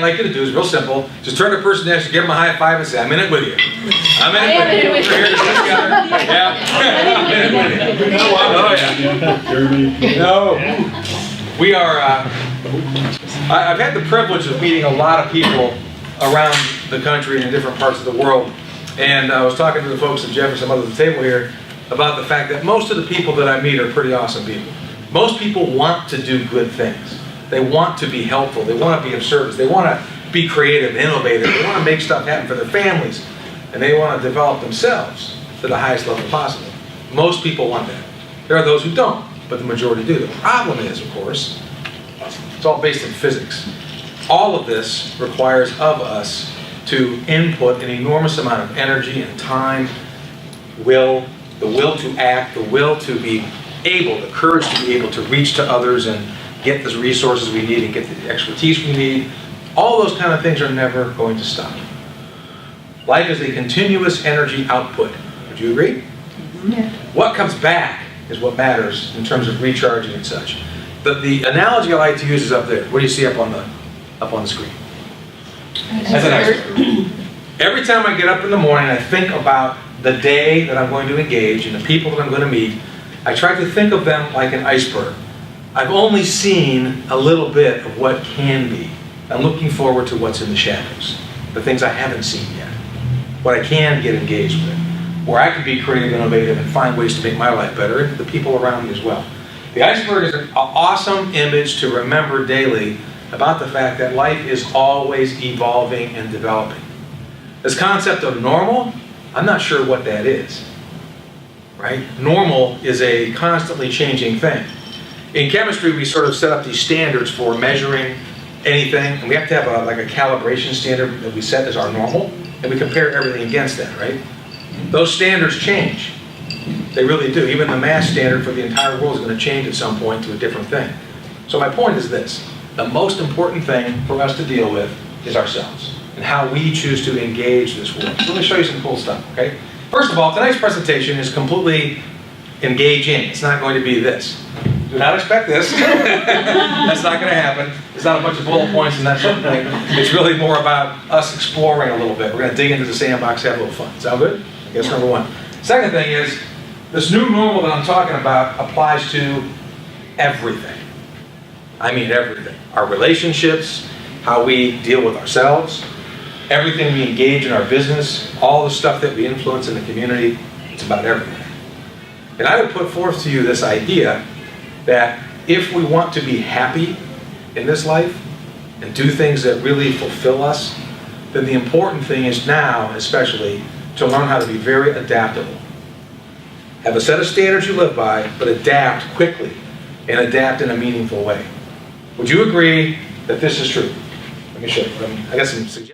I'd like you to do is real simple. Just turn to the person next to you, give them a high five and say, I'm in it with you. I'm in it with you. We're here to do it together. Yeah. I'm in it with you. Oh, yeah. No. We are, I've had the privilege of meeting a lot of people around the country and in different parts of the world. And I was talking to the folks at Jefferson at the table here about the fact that most of the people that I meet are pretty awesome people. Most people want to do good things. They want to be helpful. They want to be of service. They want to be creative, innovative. They want to make stuff happen for their families. And they want to develop themselves to the highest level possible. Most people want that. There are those who don't, but the majority do. The problem is, of course, it's all based in physics. All of this requires of us to input an enormous amount of energy and time, the will to act, the will to be able, the courage to be able to reach to others and get the resources we need and get the expertise we need. All those kind of things are never going to stop. Life is a continuous energy output. Would you agree? Yeah. What comes back is what matters in terms of recharging and such. The analogy I like to use is up there. What do you see up on the screen? That's an iceberg. Every time I get up in the morning, I think about the day that I'm going to engage and the people that I'm going to meet. I try to think of them like an iceberg. I've only seen a little bit of what can be. I'm looking forward to what's in the shadows, the things I haven't seen yet, what I can get engaged with, where I can be creative, innovative, and find ways to make my life better, and the people around me as well. The iceberg is an awesome image to remember daily about the fact that life is always evolving and developing. This concept of normal, I'm not sure what that is, right? Normal is a constantly changing thing. In chemistry, we sort of set up these standards for measuring anything, and we have to have a calibration standard that we set as our normal, and we compare everything against that, right? Those standards change. They really do. Even the mass standard for the entire world is going to change at some point to a different thing. So my point is this. The most important thing for us to deal with is ourselves and how we choose to engage this world. So let me show you some cool stuff, okay? First of all, tonight's presentation is completely engaging. It's not going to be this. Do not expect this. That's not going to happen. It's not a bunch of bullet points and that sort of thing. It's really more about us exploring a little bit. We're going to dig into the sandbox, have a little fun. Sound good? That's number one. Second thing is, this new normal that I'm talking about applies to everything. I mean everything. Our relationships, how we deal with ourselves, everything we engage in our business, all the stuff that we influence in the community, it's about everything. And I would put forth to you this idea that if we want to be happy in this life and do things that really fulfill us, then the important thing is now, especially, to learn how to be very adaptable. Have a set of standards you live by, but adapt quickly and adapt in a meaningful way. Would you agree that this is true? Let me show you. I got some suggestions.